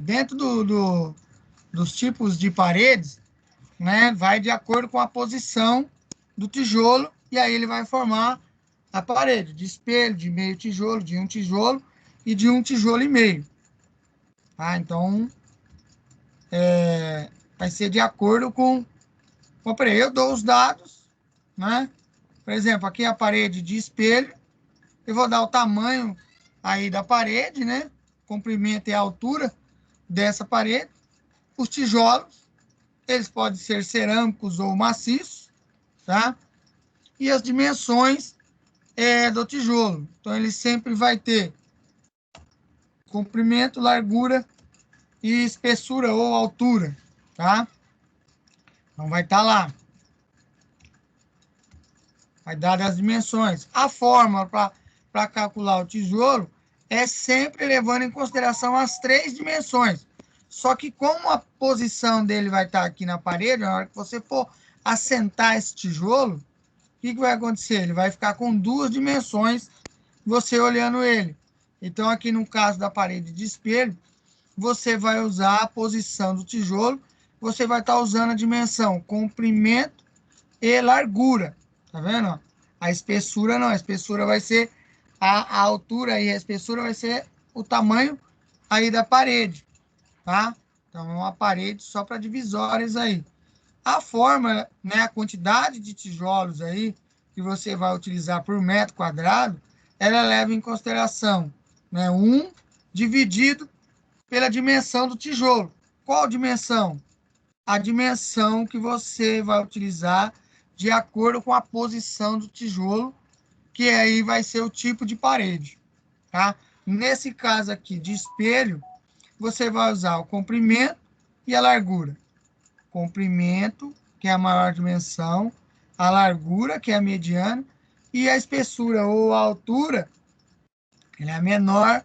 dentro dos tipos de paredes, né, vai de acordo com a posição do tijolo, e aí ele vai formar a parede de espelho, de meio tijolo, de um tijolo e de um tijolo e meio. Tá? Então, vai ser de acordo com a parede. Eu dou os dados, né? Por exemplo, aqui é a parede de espelho, eu vou dar o tamanho aí da parede, né? Comprimento e a altura dessa parede. Os tijolos, eles podem ser cerâmicos ou maciços, tá? E as dimensões do tijolo. Então, ele sempre vai ter comprimento, largura e espessura ou altura, tá? Então, vai estar lá. Vai dar as dimensões. A fórmula para calcular o tijolo é sempre levando em consideração as três dimensões. Só que como a posição dele vai estar aqui na parede, na hora que você for assentar esse tijolo, o que vai acontecer? Ele vai ficar com duas dimensões, você olhando ele. Então, aqui no caso da parede de espelho, você vai usar a posição do tijolo, você vai estar usando a dimensão comprimento e largura. Tá vendo? A espessura não, a espessura vai ser a altura e a espessura vai ser o tamanho aí da parede, tá? Então, é uma parede só para divisórias aí. A forma, né, a quantidade de tijolos aí que você vai utilizar por metro quadrado, ela leva em consideração, né, 1 dividido pela dimensão do tijolo. Qual dimensão? A dimensão que você vai utilizar de acordo com a posição do tijolo, que aí vai ser o tipo de parede, tá? Nesse caso aqui de espelho, você vai usar o comprimento e a largura. Comprimento, que é a maior dimensão, a largura, que é a mediana, e a espessura ou a altura, que é a menor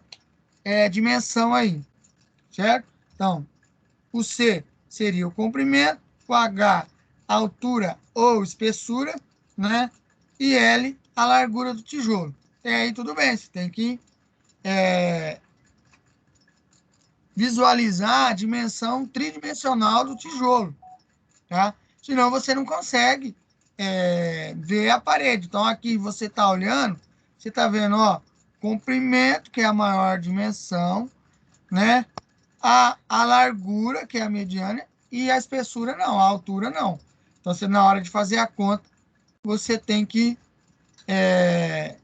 dimensão aí, certo? Então, o C seria o comprimento, o H, a altura ou espessura, né? E L, a largura do tijolo. E aí tudo bem, você tem que visualizar a dimensão tridimensional do tijolo, tá? Senão você não consegue ver a parede. Então aqui você está olhando, você está vendo, ó, comprimento, que é a maior dimensão, né? A largura, que é a mediana, e a espessura não, a altura não. Então, você, na hora de fazer a conta, você tem que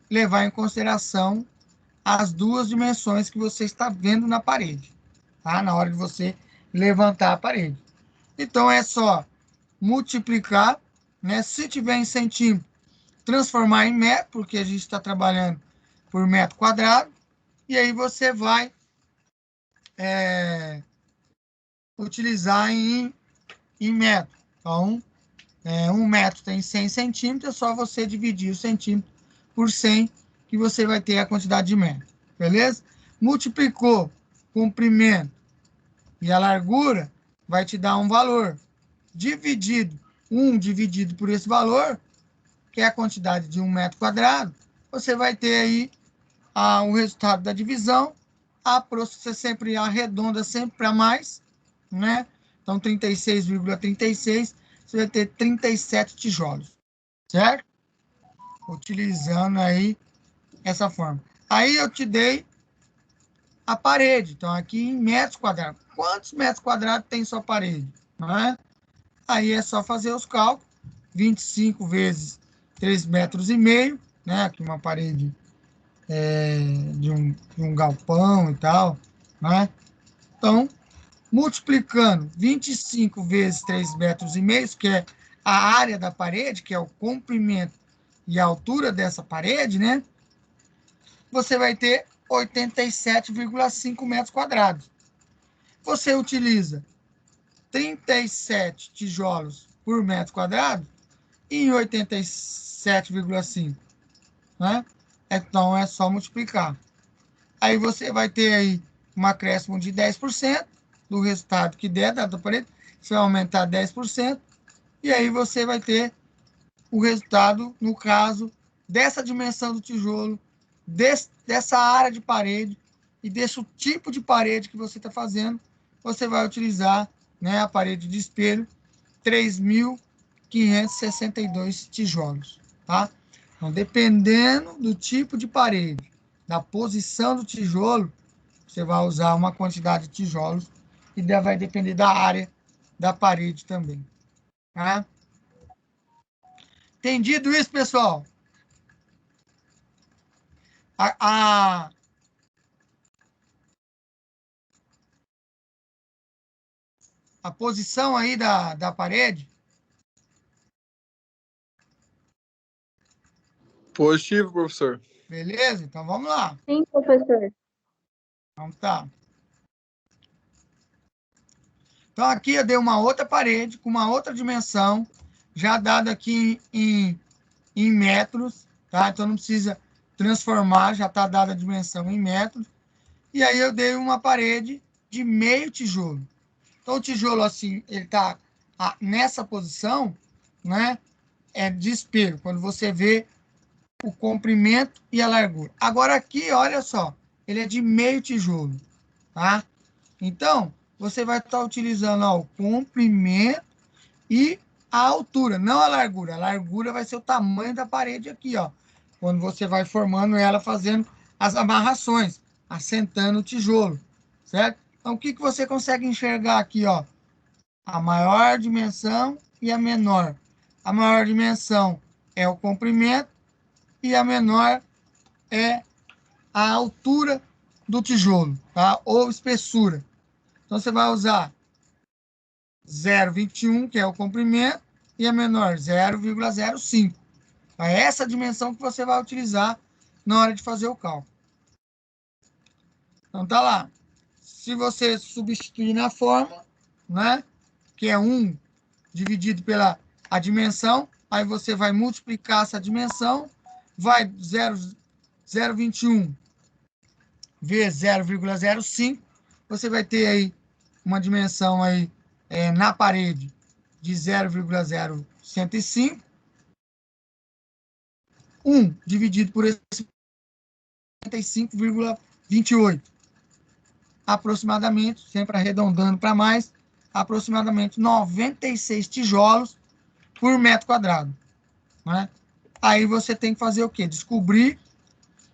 levar em consideração as duas dimensões que você está vendo na parede, tá? Na hora de você levantar a parede. Então, é só multiplicar, né? Se tiver em centímetro, transformar em metro, porque a gente está trabalhando por metro quadrado, e aí você vai utilizar em metro. Então, 1 metro tem 100 centímetros, é só você dividir o centímetro por 100 que você vai ter a quantidade de metro. Beleza? Multiplicou o comprimento e a largura, vai te dar um valor. Dividido, 1 dividido por esse valor, que é a quantidade de 1 metro quadrado, você vai ter aí o resultado da divisão. Você sempre arredonda sempre para mais, né? Então, 36,36, você vai ter 37 tijolos, certo? Utilizando aí essa forma. Aí eu te dei a parede. Então, aqui em metros quadrados. Quantos metros quadrados tem sua parede? Não é? Aí é só fazer os cálculos. 25 vezes 3,5 metros, né? Aqui uma parede de um galpão e tal, né? Então, multiplicando 25 vezes 3,5 metros, que é a área da parede, que é o comprimento e a altura dessa parede, né? Você vai ter 87,5 metros quadrados. Você utiliza 37 tijolos por metro quadrado em 87,5, né? Então, é só multiplicar. Aí você vai ter aí um acréscimo de 10% do resultado que der da parede. Você vai aumentar 10%. E aí você vai ter o resultado, no caso, dessa dimensão do tijolo, dessa área de parede, e deixa o tipo de parede que você está fazendo, você vai utilizar, né, a parede de espelho, 3.562 tijolos, tá? Então, dependendo do tipo de parede, da posição do tijolo, você vai usar uma quantidade de tijolos e vai depender da área da parede também, tá? Entendido isso, pessoal? A posição aí da parede. Positivo, professor. Beleza? Então vamos lá. Sim, professor. Então tá. Então aqui eu dei uma outra parede com uma outra dimensão, já dado aqui em metros, tá? Então não precisa transformar, já está dada a dimensão em metros. E aí eu dei uma parede de meio tijolo. Então o tijolo assim, ele está nessa posição, né? É de espelho, quando você vê o comprimento e a largura. Agora aqui, olha só, ele é de meio tijolo, tá? Então, você vai estar utilizando ó, o comprimento e a altura, não a largura. A largura vai ser o tamanho da parede aqui, ó. Quando você vai formando ela, fazendo as amarrações, assentando o tijolo, certo? Então, o que você consegue enxergar aqui, ó? A maior dimensão e a menor. A maior dimensão é o comprimento e a menor é a altura do tijolo, tá? Ou espessura. Então, você vai usar 0,21, que é o comprimento, e a menor, 0,05. É essa dimensão que você vai utilizar na hora de fazer o cálculo. Então, tá lá. Se você substituir na fórmula, né, que é 1 dividido pela a dimensão, aí você vai multiplicar essa dimensão, vai 0,21 vezes 0,05, você vai ter aí uma dimensão aí na parede de 0,0105. 1 dividido por esse 55,28. Aproximadamente, sempre arredondando para mais, aproximadamente 96 tijolos por metro quadrado, né? Aí você tem que fazer o quê? Descobrir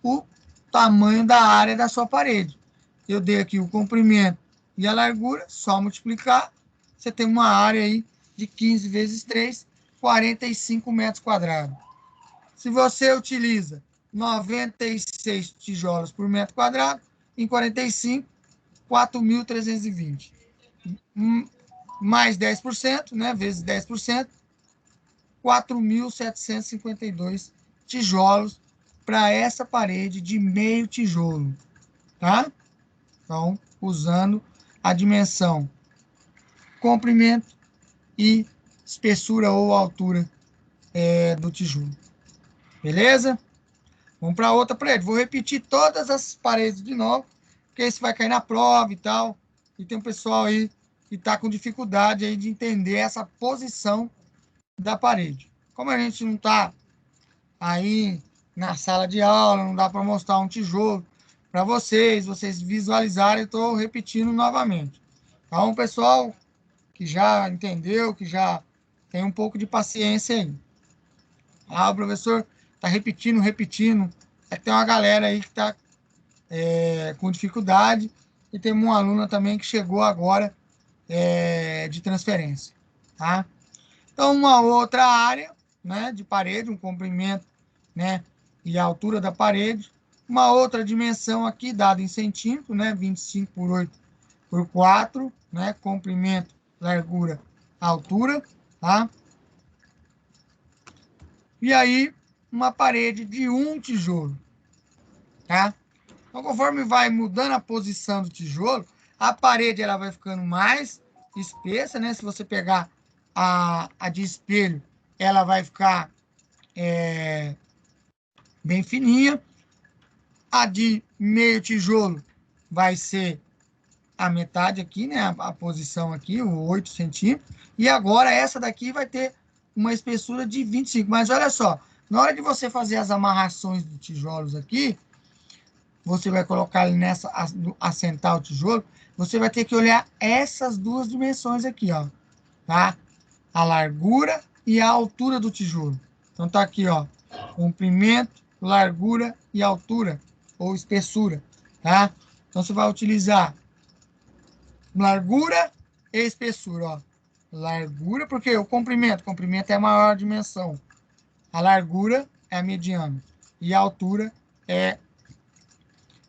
o tamanho da área da sua parede. Eu dei aqui o comprimento e a largura, só multiplicar, você tem uma área aí de 15 vezes 3, 45 metros quadrados. Se você utiliza 96 tijolos por metro quadrado, em 45, 4.320. Mais 10%, né, vezes 10%, 4.752 tijolos para essa parede de meio tijolo, tá? Então, usando a dimensão comprimento e espessura ou altura do tijolo. Beleza? Vamos para outra parede. Vou repetir todas as paredes de novo, porque isso vai cair na prova e tal. E tem um pessoal aí que está com dificuldade aí de entender essa posição da parede. Como a gente não está aí na sala de aula, não dá para mostrar um tijolo para vocês visualizarem, eu estou repetindo novamente. Então, pessoal que já entendeu, que já tem um pouco de paciência aí. O professor está repetindo. Tem uma galera aí que está com dificuldade e tem uma aluna também que chegou agora de transferência, tá? Então, uma outra área, né, de parede, um comprimento, né, e a altura da parede. Uma outra dimensão aqui, dada em centímetros, né, 25 por 8 por 4, né, comprimento, largura, altura, tá? E aí, uma parede de um tijolo, tá? Então, conforme vai mudando a posição do tijolo, a parede ela vai ficando mais espessa, né? Se você pegar a de espelho, ela vai ficar bem fininha. A de meio tijolo vai ser a metade aqui, né? A posição aqui, o 8 centímetros. E agora essa daqui vai ter uma espessura de 25. Mas olha só, na hora de você fazer as amarrações dos tijolos aqui, você vai colocar ali nessa, assentar o tijolo, você vai ter que olhar essas duas dimensões aqui, ó, tá? A largura e a altura do tijolo. Então tá aqui, ó, comprimento, largura e altura, ou espessura, tá? Então você vai utilizar largura e espessura, ó. Largura, porque o comprimento é a maior dimensão. A largura é a mediana. E a altura é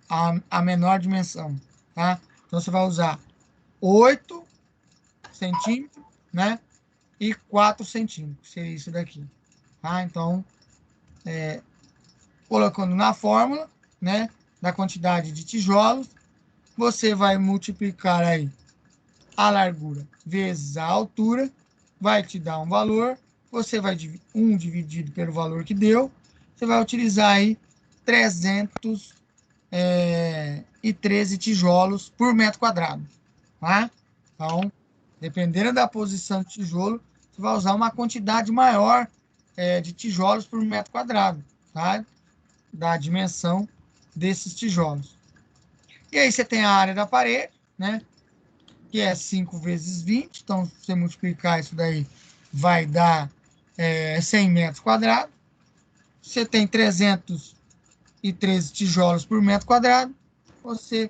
a menor dimensão, tá? Então você vai usar 8 centímetros, né? E 4 centímetros, seria isso daqui, tá? Então, colocando na fórmula, né? Da quantidade de tijolos, você vai multiplicar aí a largura vezes a altura, vai te dar um valor, você vai 1 dividido pelo valor que deu, você vai utilizar aí 313 tijolos por metro quadrado, tá? Então, dependendo da posição do tijolo, você vai usar uma quantidade maior de tijolos por metro quadrado, tá? Da dimensão desses tijolos. E aí você tem a área da parede, né? Que é 5 vezes 20. Então, se você multiplicar isso daí, vai dar 100 metros quadrados. Você tem 313 tijolos por metro quadrado. Você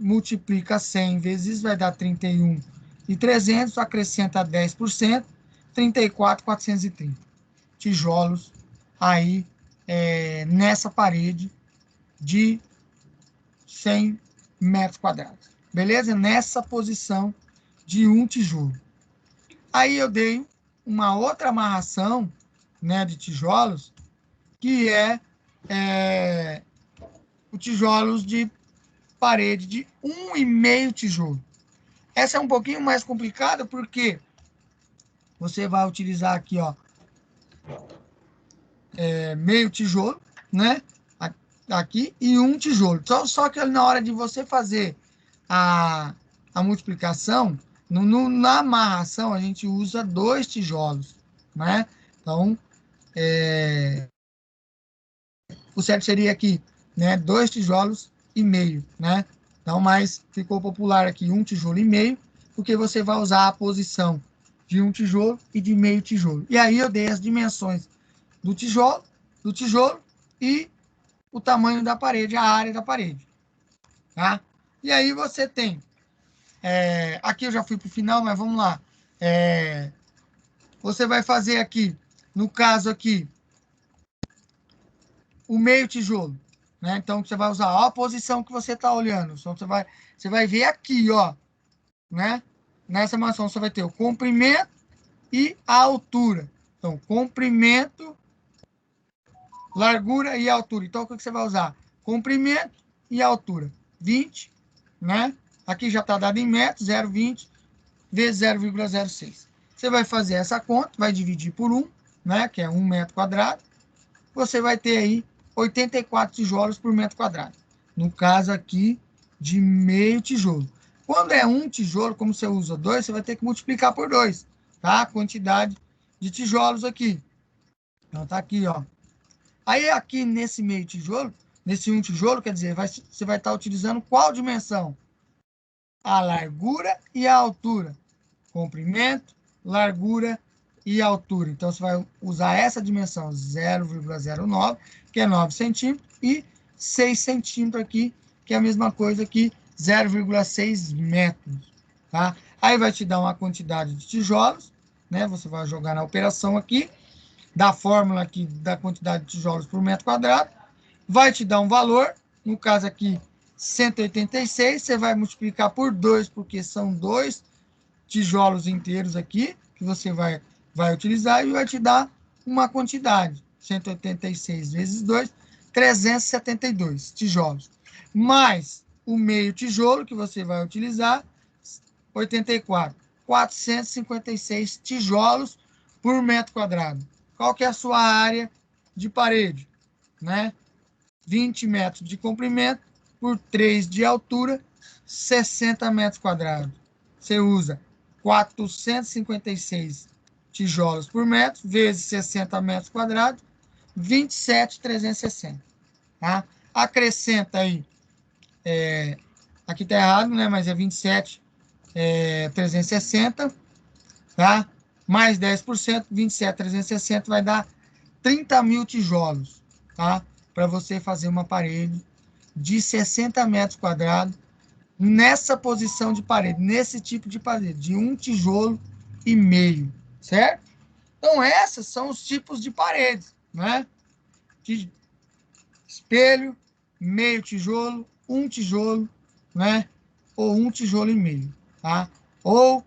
multiplica 100 vezes, vai dar 31.300, acrescenta 10%, 34.430 tijolos aí nessa parede de 100 metros quadrados. Beleza? Nessa posição de um tijolo. Aí eu dei uma outra amarração, né, de tijolos, que é o tijolos de parede de 1,5 tijolo. Essa é um pouquinho mais complicada porque você vai utilizar aqui, ó, meio tijolo, né? Aqui e um tijolo. Só que na hora de você fazer a multiplicação, na amarração a gente usa 2 tijolos, né? Então, o certo seria aqui, né? 2 tijolos e meio, né? Então, mas ficou popular aqui 1 tijolo e meio, porque você vai usar a posição de 1 tijolo e de meio tijolo. E aí eu dei as dimensões do tijolo e o tamanho da parede, a área da parede, tá? E aí você tem, aqui eu já fui para o final, mas vamos lá. Você vai fazer aqui, no caso aqui, o meio tijolo, né? Então você vai usar a posição que você está olhando. Então você vai ver aqui, ó, né? Nessa maçã você vai ter o comprimento e a altura. Então, comprimento, largura e altura. Então, o que você vai usar? Comprimento e altura. 20, né? Aqui já está dado em metros, 0,20 vezes 0,06. Você vai fazer essa conta, vai dividir por 1, né? Que é 1 metro quadrado. Você vai ter aí 84 tijolos por metro quadrado. No caso aqui, de meio tijolo. Quando é um tijolo, como você usa 2, você vai ter que multiplicar por 2, tá? A quantidade de tijolos aqui. Então, tá aqui, ó. Aí, aqui nesse meio tijolo, nesse um tijolo, quer dizer, você vai estar utilizando qual dimensão? A largura e a altura. Comprimento, largura e altura. Então, você vai usar essa dimensão 0,09, que é 9 centímetros, e 6 centímetros aqui, que é a mesma coisa que 0,6 metros. Tá? Aí vai te dar uma quantidade de tijolos, né? Você vai jogar na operação aqui, da fórmula aqui da quantidade de tijolos por metro quadrado, vai te dar um valor, no caso aqui 186, você vai multiplicar por 2, porque são 2 tijolos inteiros aqui, que você vai utilizar, e vai te dar uma quantidade, 186 vezes 2, 372 tijolos. Mais o meio tijolo, que você vai utilizar, 84, 456 tijolos por metro quadrado. Qual que é a sua área de parede? Né? 20 metros de comprimento por 3 de altura, 60 metros quadrados. Você usa 456 tijolos por metro, vezes 60 metros quadrados, 27.360. Tá? acrescenta aí, aqui tá errado, né? Mas é 27.360, tá? Mais 10%, 27.360 vai dar 30 mil tijolos, tá? Para você fazer uma parede de 60 metros quadrados nessa posição de parede, nesse tipo de parede, de 1,5 tijolo, certo? Então, esses são os tipos de paredes, né? De espelho, meio tijolo, 1 tijolo, né? Ou 1,5 tijolo, tá? Ou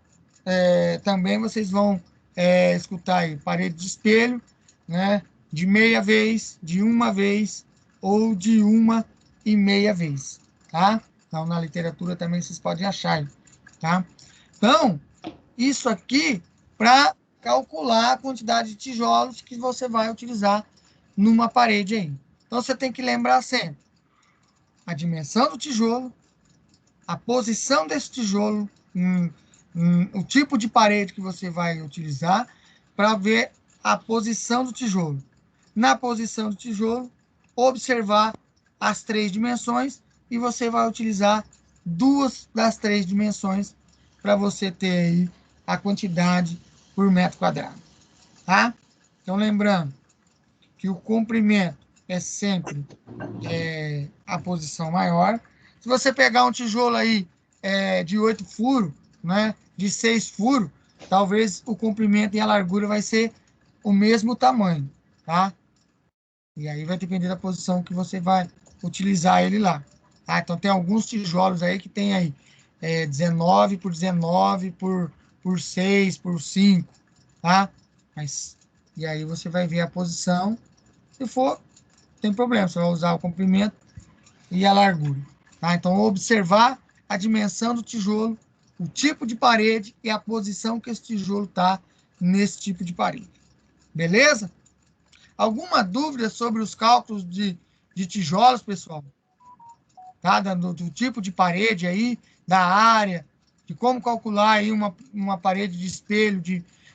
também vocês vão escutar aí parede de espelho, né? De meia vez, de uma vez ou de 1,5 vez, tá? Então, na literatura também vocês podem achar aí, tá? Então, isso aqui para calcular a quantidade de tijolos que você vai utilizar numa parede aí. Então, você tem que lembrar sempre a dimensão do tijolo, a posição desse tijolo, o tipo de parede que você vai utilizar para ver a posição do tijolo. Na posição do tijolo, observar as 3 dimensões e você vai utilizar 2 das 3 dimensões para você ter aí a quantidade por metro quadrado, tá? Então, lembrando que o comprimento é sempre a posição maior. Se você pegar um tijolo aí de 8 furos, né, de 6 furos, talvez o comprimento e a largura vai ser o mesmo tamanho, tá? E aí vai depender da posição que você vai utilizar ele lá. Tá? Então tem alguns tijolos aí que tem aí 19 por 19 por 6 por 5, tá? Mas, e aí você vai ver a posição. Se for, não tem problema, você vai usar o comprimento e a largura. Tá? Então, observar a dimensão do tijolo, o tipo de parede e a posição que esse tijolo está nesse tipo de parede. Beleza? Alguma dúvida sobre os cálculos de tijolos, pessoal? Tá? Do tipo de parede aí, da área, de como calcular aí uma parede de espelho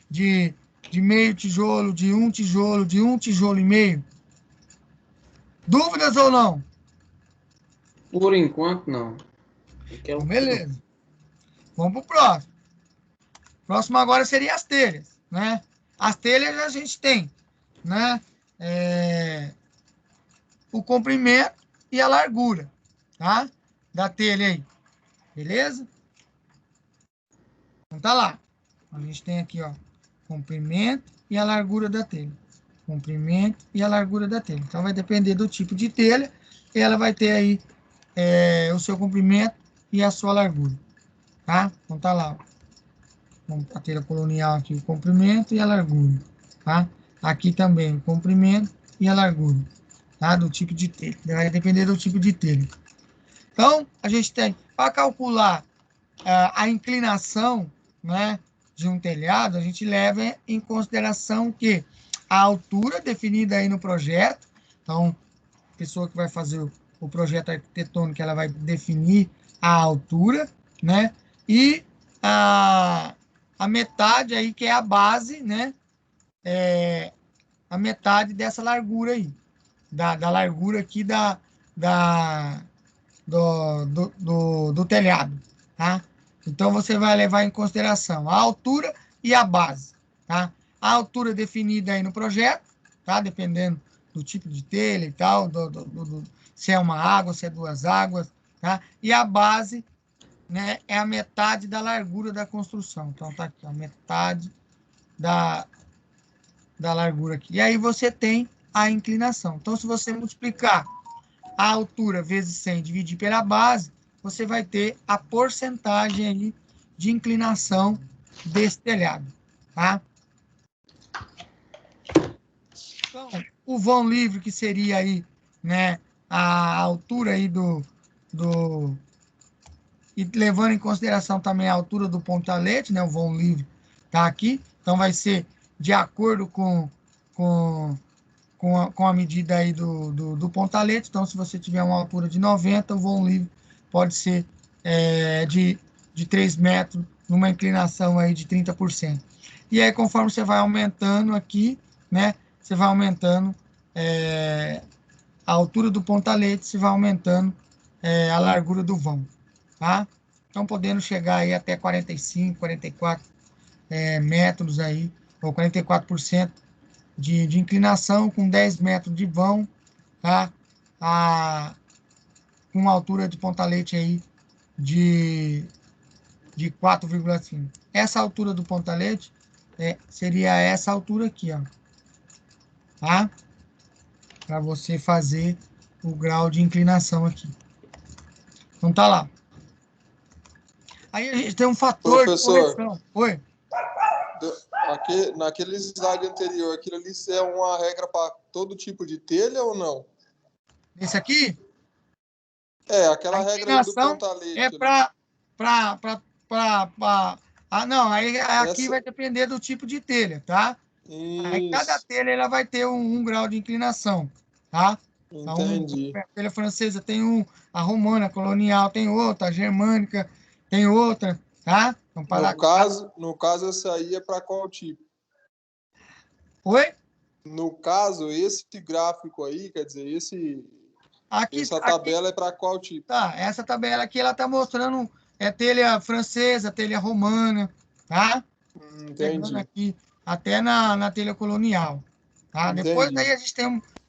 de meio tijolo, de 1 tijolo, de 1,5 tijolo. Dúvidas ou não? Por enquanto, não. Então, beleza. Vamos para o próximo. Próximo agora seria as telhas, né? As telhas a gente tem, né? O comprimento e a largura, tá? Da telha aí. Beleza? Então tá lá. A gente tem aqui, ó, comprimento e a largura da telha. Comprimento e a largura da telha. Então vai depender do tipo de telha, e ela vai ter aí o seu comprimento e a sua largura, tá? Então tá lá, ó. A telha colonial aqui, o comprimento e a largura, tá? Aqui também o comprimento e a largura, tá? Do tipo de telha. Vai depender do tipo de telha. Então, a gente tem, para calcular a inclinação, né, de um telhado, a gente leva em consideração que a altura definida aí no projeto, então, a pessoa que vai fazer o projeto arquitetônico, ela vai definir a altura, né, e a metade aí, que é a base, né, a metade dessa largura aí, da largura aqui do telhado, tá? Então, você vai levar em consideração a altura e a base, tá? A altura definida aí no projeto, tá? Dependendo do tipo de telha e tal, se é uma água, se é 2 águas, tá? E a base, né, é a metade da largura da construção. Então, tá aqui, a metade da largura aqui. E aí você tem a inclinação. Então, se você multiplicar a altura vezes 100 dividir pela base, você vai ter a porcentagem aí de inclinação desse telhado, tá? Então, o vão livre, que seria aí, né, a altura aí e levando em consideração também a altura do pontalete, né, o vão livre tá aqui, então vai ser de acordo com a medida aí do pontalete. Então, se você tiver uma altura de 90, o vão livre pode ser de 3 metros, numa inclinação aí de 30%. E aí, conforme você vai aumentando aqui, né, você vai aumentando a altura do pontalete, se vai aumentando a largura do vão, tá? Então, podendo chegar aí até 45, 44 metros aí, ou 44% de inclinação, com 10 metros de vão, tá? Com uma altura de pontalete aí de 4,5. Essa altura do pontalete seria essa altura aqui, ó, tá? Para você fazer o grau de inclinação aqui. Então tá lá. Aí a gente tem um fator de Professor, correção. Oi? naquele slide anterior, aquilo ali é uma regra para todo tipo de telha ou não? Esse aqui, a Aquela regra ali do inclinação é pontalete ali. não, aí aqui Essa, vai depender do tipo de telha, tá? Aí cada isso, telha ela vai ter um grau de inclinação, tá? Então, entendi. a telha francesa tem a romana, a colonial tem outra, a germânica tem outra, tá? Então, No caso, essa aí é para qual tipo? Oi? No caso, esse gráfico aí, quer dizer, essa Aqui, tabela é para qual tipo? tá, essa tabela aqui, ela tá mostrando telha francesa, telha romana, tá? Chegando Entendi, aqui até na telha colonial, tá? Depois aí entendi. a gente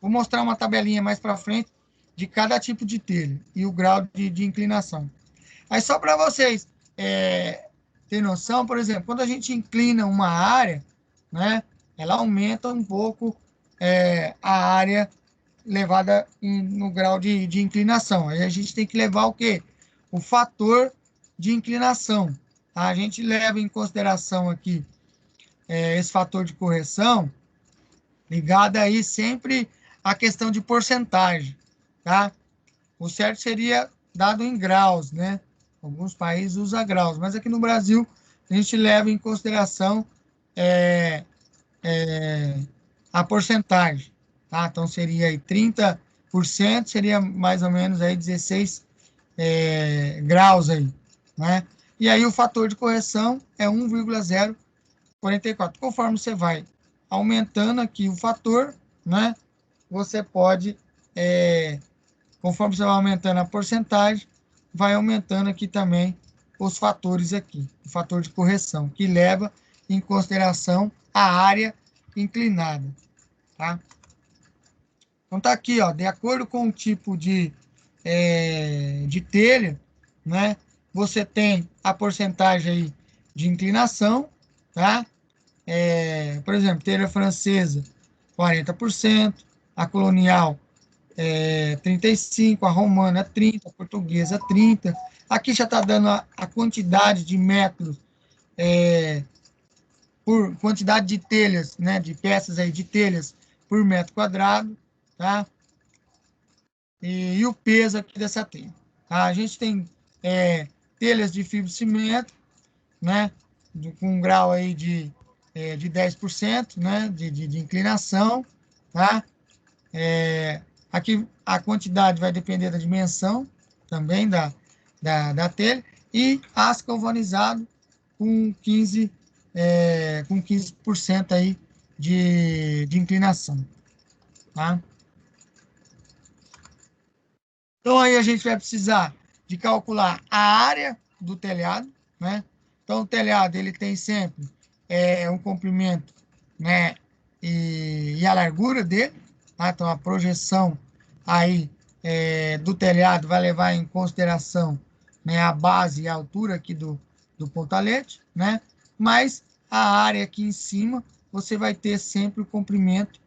vou mostrar uma tabelinha mais para frente de cada tipo de telha e o grau de inclinação. Aí só para vocês ter noção, por exemplo, quando a gente inclina uma área, né, ela aumenta um pouco a área levada no grau de inclinação. Aí a gente tem que levar o quê? O fator de inclinação. Tá? A gente leva em consideração aqui esse fator de correção, ligado aí sempre à questão de porcentagem, tá? O certo seria dado em graus, né? Alguns países usam graus, mas aqui no Brasil a gente leva em consideração é, a porcentagem, tá? Então seria aí 30%, seria mais ou menos aí 16 graus aí, né? E aí o fator de correção é 1,044. Conforme você vai aumentando aqui o fator, né? Você pode, conforme você vai aumentando a porcentagem, vai aumentando aqui também os fatores aqui, o fator de correção, que leva em consideração a área inclinada, tá? Então tá aqui, ó, de acordo com o tipo de telha, né? Você tem a porcentagem aí de inclinação, tá? Por exemplo, telha francesa, 40%, a colonial 35%, a romana 30%, a portuguesa 30%. Aqui já está dando a quantidade de metros por quantidade de telhas, né, de peças aí de telhas por metro quadrado, tá? E o peso aqui dessa telha. Tá? A gente tem telhas de fibrocimento, né, com um grau aí de 10%, né, de inclinação, tá? Aqui a quantidade vai depender da dimensão também da telha, e aço galvanizado com 15% aí de inclinação, tá? Então, aí a gente vai precisar de calcular a área do telhado, né? Então, o telhado, ele tem sempre um comprimento, né? E a largura dele, tá? Então, a projeção aí do telhado vai levar em consideração, né, a base e a altura aqui do pontalete, né? Mas a área aqui em cima, você vai ter sempre o comprimento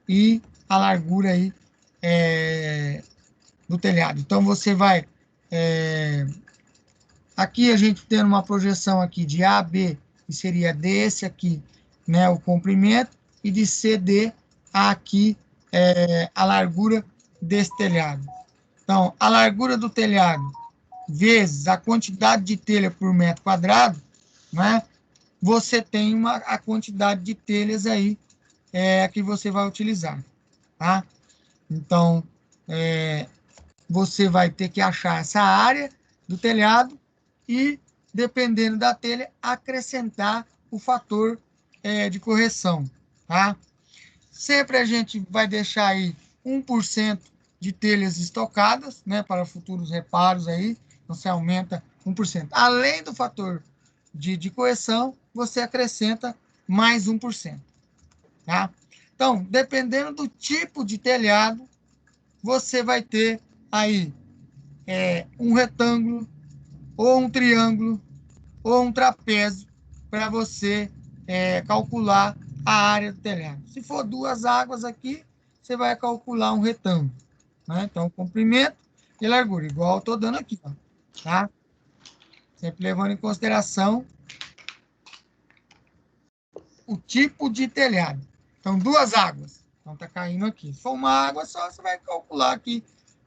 e a largura aí do telhado. Então, você vai... aqui a gente tem uma projeção aqui de AB, que seria desse aqui, né, o comprimento, e de CD aqui a largura desse telhado. Então, a largura do telhado vezes a quantidade de telha por metro quadrado, né, você tem a quantidade de telhas aí que você vai utilizar, tá? Então, você vai ter que achar essa área do telhado e, dependendo da telha, acrescentar o fator de correção, tá? Sempre a gente vai deixar aí 1% de telhas estocadas, né, para futuros reparos aí, então você aumenta 1%. Além do fator de correção, você acrescenta mais 1%. Tá? Então, dependendo do tipo de telhado, você vai ter aí um retângulo, ou um triângulo, ou um trapézio, para você calcular a área do telhado. Se for 2 águas aqui, você vai calcular um retângulo. Né? Então, comprimento e largura, igual eu estou dando aqui. Ó, tá? Sempre levando em consideração o tipo de telhado. Então, 2 águas. Então, está caindo aqui. Se for uma água só, você vai calcular aqui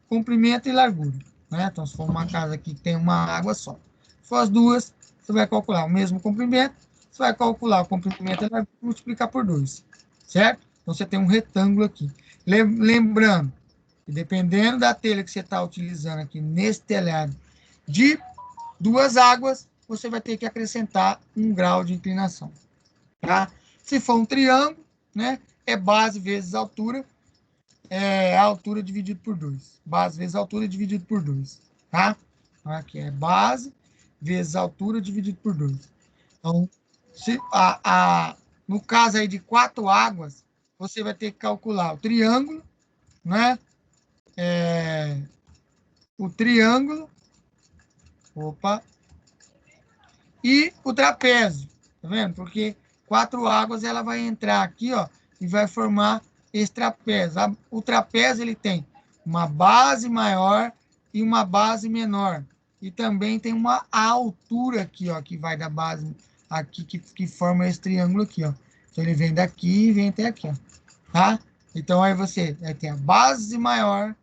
comprimento e largura. Né? Então, se for uma casa aqui que tem uma água só. Se for as 2, você vai calcular o mesmo comprimento, você vai calcular o comprimento e a largura e multiplicar por 2. Certo? Então, você tem um retângulo aqui. Lembrando, que dependendo da telha que você está utilizando aqui nesse telhado de 2 águas, você vai ter que acrescentar 1 grau de inclinação. Tá? Se for um triângulo, né, é base vezes altura, a altura dividido por 2. Base vezes altura dividido por 2. Tá? Então, aqui é base vezes altura dividido por 2. Então, no caso aí de 4 águas, você vai ter que calcular o triângulo, né? O triângulo, e o trapézio, tá vendo? Porque 4 águas ela vai entrar aqui, ó, e vai formar esse trapézio. O trapézio ele tem uma base maior e uma base menor. E também tem uma altura aqui, ó, que vai da base aqui, que forma esse triângulo aqui, ó. Então ele vem daqui e vem até aqui, ó, tá? Então aí você vai ter a base maior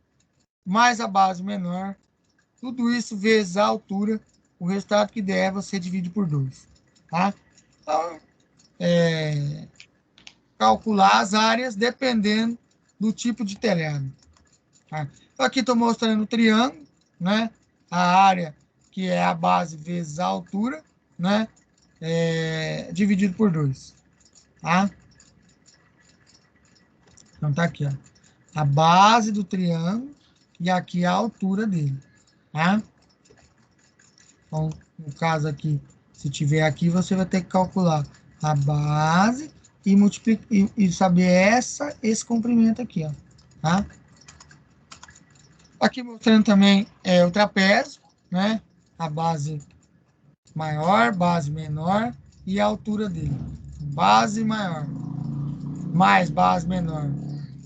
mais a base menor, tudo isso vezes a altura, o resultado que der você divide por 2. Tá? Então, calcular as áreas dependendo do tipo de telhado. Tá? Então, aqui estou mostrando o triângulo, né? A área que é a base vezes a altura, né? Dividido por 2. Tá? Então, tá aqui, ó. A base do triângulo e aqui a altura dele. Tá? Então, no caso aqui, se tiver aqui, você vai ter que calcular a base e multiplicar e saber esse comprimento aqui, ó, tá? Aqui mostrando também o trapézio, né? A base maior, base menor e a altura dele. Base maior mais base menor.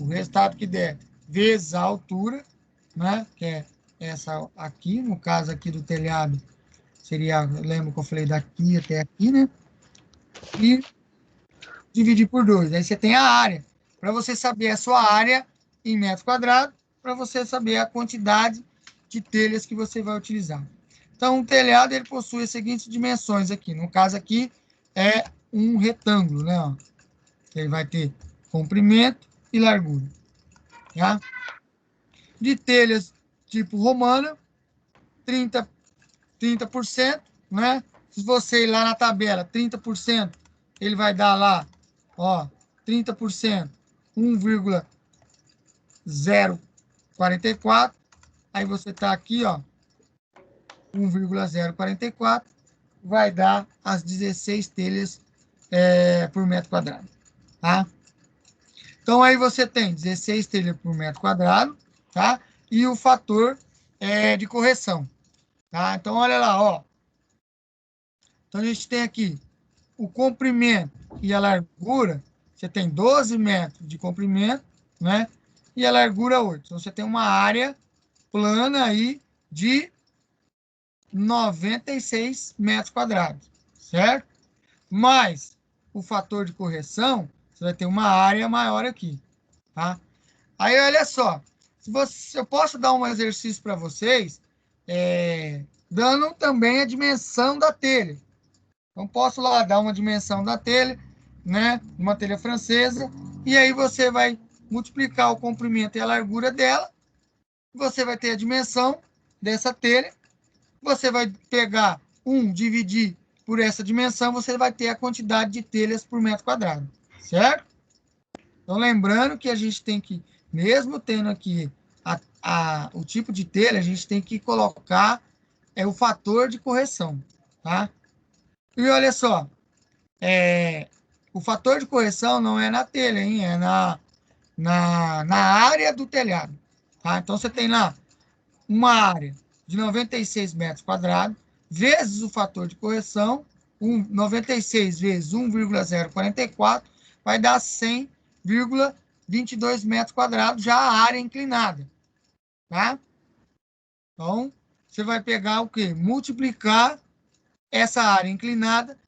O resultado que der vezes a altura, né? Que é essa aqui, no caso aqui do telhado, seria, lembra que eu falei daqui até aqui, né? E dividir por 2. Aí você tem a área. Para você saber a sua área em metro quadrado, para você saber a quantidade de telhas que você vai utilizar. Então, o telhado ele possui as seguintes dimensões aqui. No caso aqui, é um retângulo, né? Ó. Ele vai ter comprimento e largura. Tá? De telhas tipo romana, 30%, né? Se você ir lá na tabela, 30%, ele vai dar lá, ó, 30%, 1,044. Aí você tá aqui, ó, 1,044, vai dar as 16 telhas por metro quadrado, tá? Então, aí você tem 16 telhas por metro quadrado, tá? E o fator de correção, tá? Então, olha lá, ó. Então, a gente tem aqui o comprimento e a largura. Você tem 12 metros de comprimento, né? E a largura 8. Então, você tem uma área plana aí de 96 metros quadrados, certo? Mais o fator de correção, você vai ter uma área maior aqui, tá? Aí, olha só, eu posso dar um exercício para vocês, dando também a dimensão da telha. Então, posso lá dar uma dimensão da telha, né? Uma telha francesa, e aí você vai multiplicar o comprimento e a largura dela, você vai ter a dimensão dessa telha, você vai pegar dividir por essa dimensão, você vai ter a quantidade de telhas por metro quadrado, certo? Então, lembrando que a gente tem que, mesmo tendo aqui o tipo de telha, a gente tem que colocar o fator de correção, tá? E olha só, o fator de correção não é na telha, hein? É na área do telhado, tá? Então, você tem lá uma área de 96 metros quadrados, vezes o fator de correção, 96 vezes 1,044, vai dar 100,22 metros quadrados, já a área inclinada, tá? Então, você vai pegar o quê? Multiplicar essa área inclinada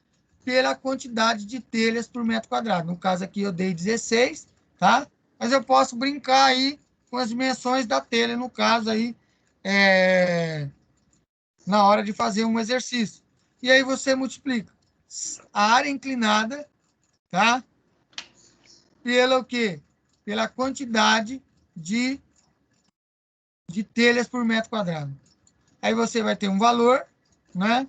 pela quantidade de telhas por metro quadrado. No caso aqui eu dei 16, tá? Mas eu posso brincar aí com as dimensões da telha, no caso aí, na hora de fazer um exercício. E aí você multiplica a área inclinada, tá? Pela o quê? Pela quantidade de telhas por metro quadrado. Aí você vai ter um valor, né?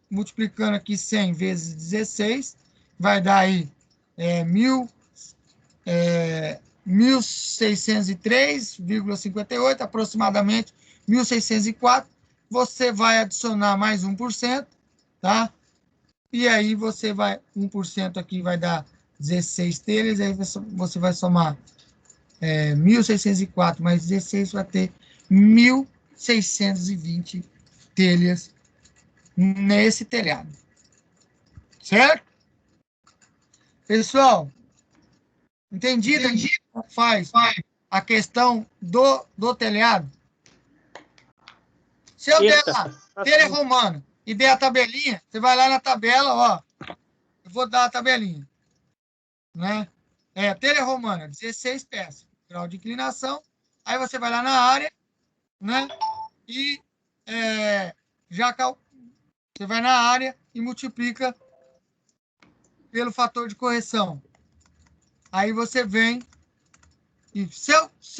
Multiplicando aqui 100 vezes 16, vai dar aí 1.603,58, aproximadamente 1.604. Você vai adicionar mais 1%, tá? E aí você vai, 1% aqui vai dar 16 telhas, aí você vai somar 1.604 mais 16, vai ter 1.620 telhas nesse telhado. Certo? Pessoal, entendido? Como faz a questão do telhado? Se eu der lá, telha romana, e der a tabelinha, você vai lá na tabela, ó, eu vou dar a tabelinha, né? Telha romana, 16 peças, grau de inclinação, aí você vai lá na área, né? E você vai na área e multiplica pelo fator de correção. Aí você vem e se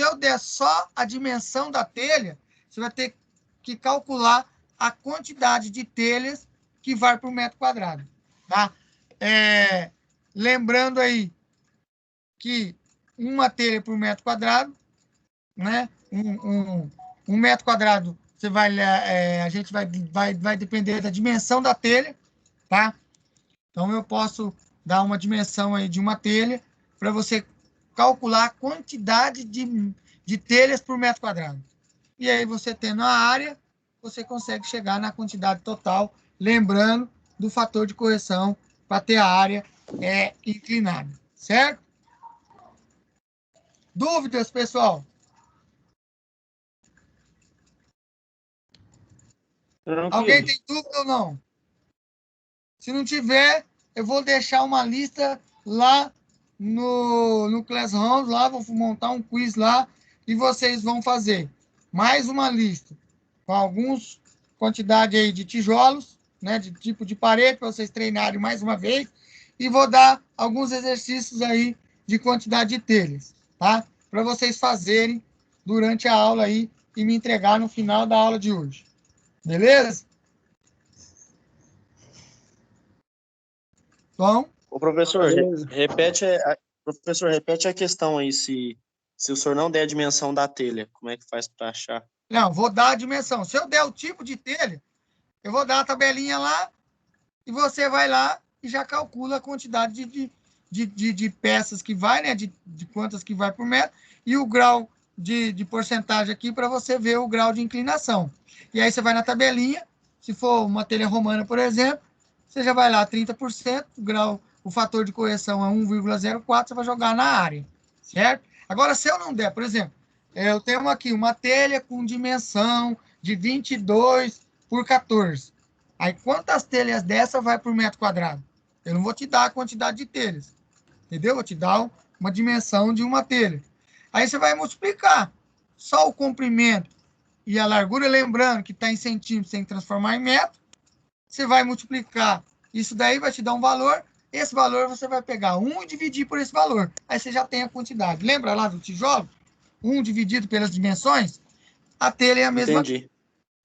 eu der só a dimensão da telha, você vai ter que calcular a quantidade de telhas que vai por metro quadrado, tá? Lembrando aí que uma telha por metro quadrado, né? Um metro quadrado, a gente vai depender da dimensão da telha, tá? Então, eu posso dar uma dimensão aí de uma telha para você calcular a quantidade de telhas por metro quadrado. E aí, você tendo a área, você consegue chegar na quantidade total, lembrando do fator de correção para ter a área inclinada, certo? Dúvidas, pessoal? Alguém tem dúvida ou não? Se não tiver, eu vou deixar uma lista lá no Classroom, lá vou montar um quiz lá e vocês vão fazer mais uma lista com alguns quantidade aí de tijolos, né, de tipo de parede para vocês treinarem mais uma vez e vou dar alguns exercícios aí de quantidade de telhas, tá? Para vocês fazerem durante a aula aí e me entregar no final da aula de hoje. Beleza? Bom, Ô, professor, repete a questão aí, se o senhor não der a dimensão da telha, como é que faz para achar? não, vou dar a dimensão. Se eu der o tipo de telha, eu vou dar a tabelinha lá e você vai lá e já calcula a quantidade de peças que vai, né? De quantas que vai por metro e o grau de porcentagem aqui para você ver o grau de inclinação. E aí você vai na tabelinha, se for uma telha romana, por exemplo, você já vai lá 30%, o fator de correção é 1,04, você vai jogar na área, certo? Agora, se eu não der, por exemplo, eu tenho aqui uma telha com dimensão de 22 por 14. Aí, quantas telhas dessa vai por metro quadrado? Eu não vou te dar a quantidade de telhas, entendeu? Vou te dar uma dimensão de uma telha. Aí você vai multiplicar só o comprimento e a largura, lembrando que está em centímetros, tem que transformar em metro. Você vai multiplicar isso daí, vai te dar um valor. Esse valor você vai pegar 1 e dividir por esse valor. Aí você já tem a quantidade. Lembra lá do tijolo? 1 dividido pelas dimensões? A telha é a mesma. Entendi.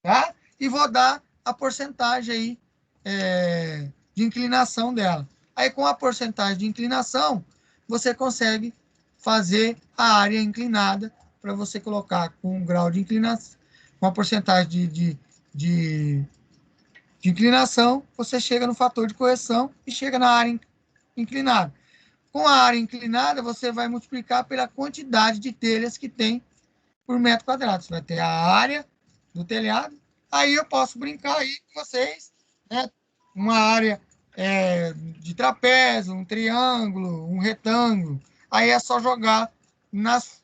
Tá? E vou dar a porcentagem aí de inclinação dela. Aí, com a porcentagem de inclinação, você consegue fazer a área inclinada para você colocar com um grau de inclinação, com uma porcentagem de inclinação, você chega no fator de correção e chega na área inclinada. Com a área inclinada, você vai multiplicar pela quantidade de telhas que tem por metro quadrado. Você vai ter a área do telhado. Aí eu posso brincar aí com vocês, né? Uma área de trapézio, um triângulo, um retângulo. Aí é só jogar nas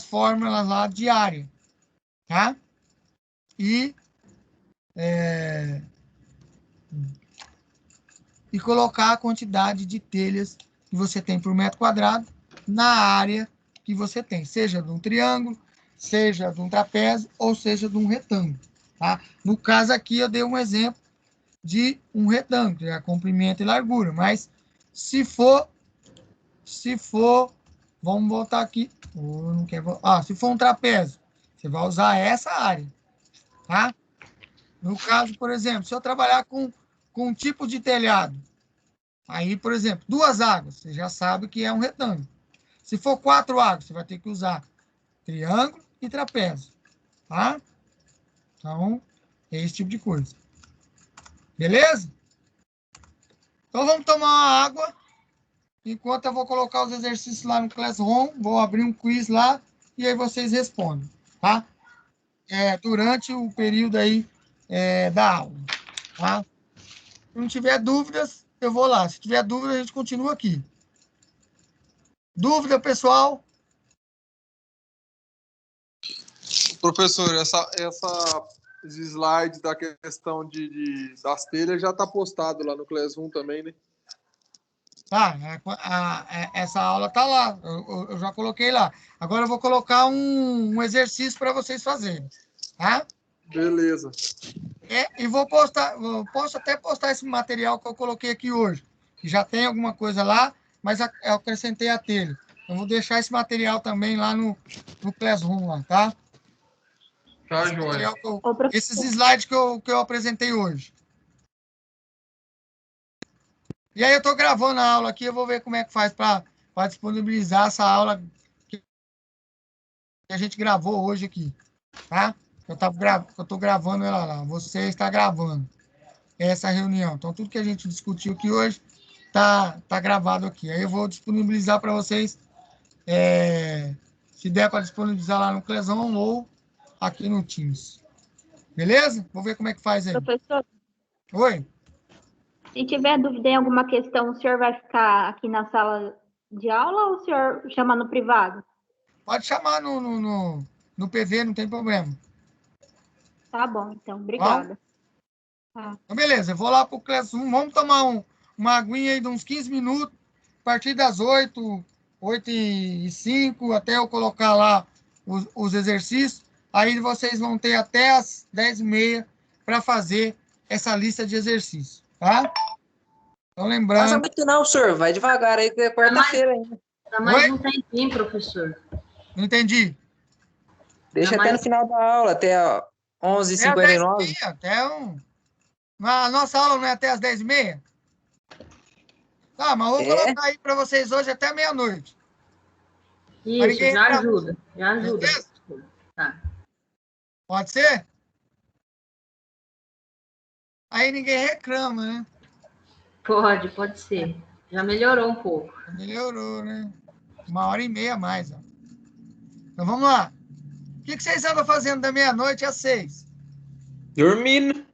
fórmulas lá de área, tá? E colocar a quantidade de telhas que você tem por metro quadrado na área que você tem, seja de um triângulo, seja de um trapézio ou seja de um retângulo. Tá? No caso aqui, eu dei um exemplo de um retângulo, que é comprimento e largura, mas se for, vamos voltar aqui, não quer, se for um trapézio, você vai usar essa área, tá? No caso, por exemplo, se eu trabalhar com um tipo de telhado, aí, por exemplo, 2 águas, você já sabe que é um retângulo. Se for 4 águas, você vai ter que usar triângulo e trapézio, tá? Então, é esse tipo de coisa. Beleza? Então, vamos tomar uma água, enquanto eu vou colocar os exercícios lá no Classroom, vou abrir um quiz lá, e aí vocês respondem, tá? Durante o período aí da aula, tá? Se não tiver dúvidas, eu vou lá. Se tiver dúvida, a gente continua aqui. Dúvida, pessoal? Professor, esses slides da questão das telhas já está postado lá no Classroom também, né? Tá, essa aula tá lá, eu já coloquei lá. Agora eu vou colocar um exercício para vocês fazerem, tá? Beleza. E vou postar, posso até postar esse material que eu coloquei aqui hoje, que já tem alguma coisa lá, mas eu acrescentei a telha. Eu vou deixar esse material também lá no Classroom, lá, tá? Tá, joia. Esses slides que eu apresentei hoje. E aí eu estou gravando a aula aqui, eu vou ver como é que faz para disponibilizar essa aula que a gente gravou hoje aqui, tá? Eu estou gravando ela lá, você está gravando essa reunião. Então, tudo que a gente discutiu aqui hoje tá gravado aqui. Aí eu vou disponibilizar para vocês, se der para disponibilizar lá no Classroom ou aqui no Teams. Beleza? Vou ver como é que faz aí. Professor, Oi? se tiver dúvida em alguma questão, o senhor vai ficar aqui na sala de aula ou o senhor chama no privado? Pode chamar no PV, não tem problema. Tá bom, então. Obrigada. Tá. Então, beleza, eu vou lá para o Classroom. Vamos tomar uma aguinha aí de uns 15 minutos, a partir das 8h05, até eu colocar lá os exercícios. Aí vocês vão ter até as 10h30 para fazer essa lista de exercícios, tá? Então, lembrando... Passa muito não, senhor. Vai devagar aí, que é quarta-feira ainda. Dá mais um tempinho, professor. Não entendi. Deixa até no final da aula, até 11h59. A nossa aula não é até as 10h30? Tá, mas eu vou colocar aí para vocês hoje até meia-noite. Isso, já ajuda. Já ajuda. Tá. Pode ser? Aí ninguém reclama, né? Pode ser. Já melhorou um pouco. Melhorou, né? 1h30 a mais. Ó. Então vamos lá. O que vocês andam fazendo da meia-noite às 6? Dormindo.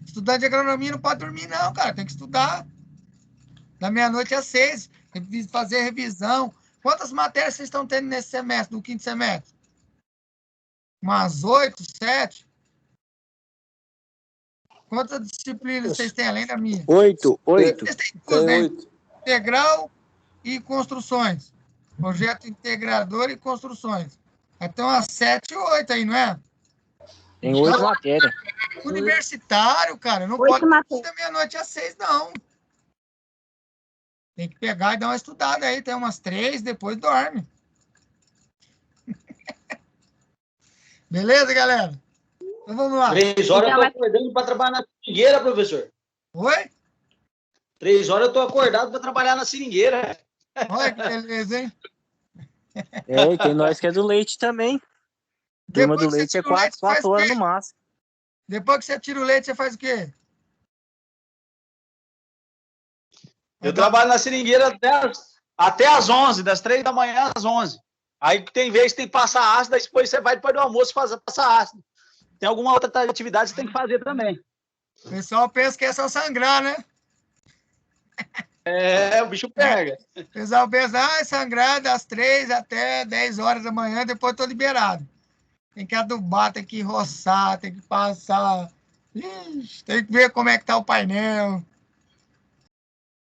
Estudante de agronomia não pode dormir, não, cara. Tem que estudar. Da meia-noite às 6. Tem que fazer revisão. Quantas matérias vocês estão tendo nesse semestre, no quinto semestre? Umas 8, 7? Quantas disciplinas vocês têm além da minha? 8. Vocês têm tudo, né? 8. Integral e construções. Projeto integrador e construções. Então, umas 7 ou 8 aí, não é? Tem 8 matérias. Universitário, cara, não 8 pode matérias. da meia-noite às 6, não. Tem que pegar e dar uma estudada aí. Tem umas 3, depois dorme. Beleza, galera? Então vamos lá. 3 horas eu tô acordando para trabalhar na seringueira, professor. Oi? 3 horas eu tô acordado para trabalhar na seringueira. Olha que beleza, hein? É, tem nós que é do leite também. Turma do Depois que você leite é tira o leite, você faz 4 o horas quê? no máximo. Depois que você tira o leite, você faz o quê? Eu trabalho na seringueira até às 11, das 3 da manhã às 11. Aí tem vez que tem que passar ácido, depois você vai depois do almoço passar ácido. Tem alguma outra atividade que você tem que fazer também. O pessoal pensa que é só sangrar, né? É, o bicho pega. O pessoal pensa, é sangrar das 3 até 10 horas da manhã, depois eu tô liberado. Tem que adubar, tem que roçar, tem que passar. Ixi, tem que ver como é que tá o painel.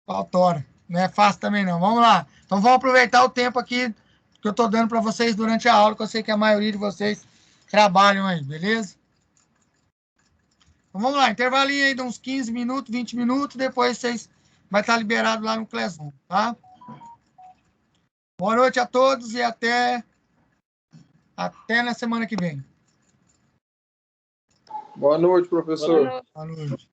Autora. Não é fácil também não. Vamos lá. Então vamos aproveitar o tempo aqui que eu tô dando para vocês durante a aula, que eu sei que a maioria de vocês trabalham aí, beleza? Então vamos lá, intervalinho aí de uns 15 minutos, 20 minutos, depois vocês vai estar liberado lá no Classroom, tá? Boa noite a todos e até na semana que vem. Boa noite, professor. Boa noite.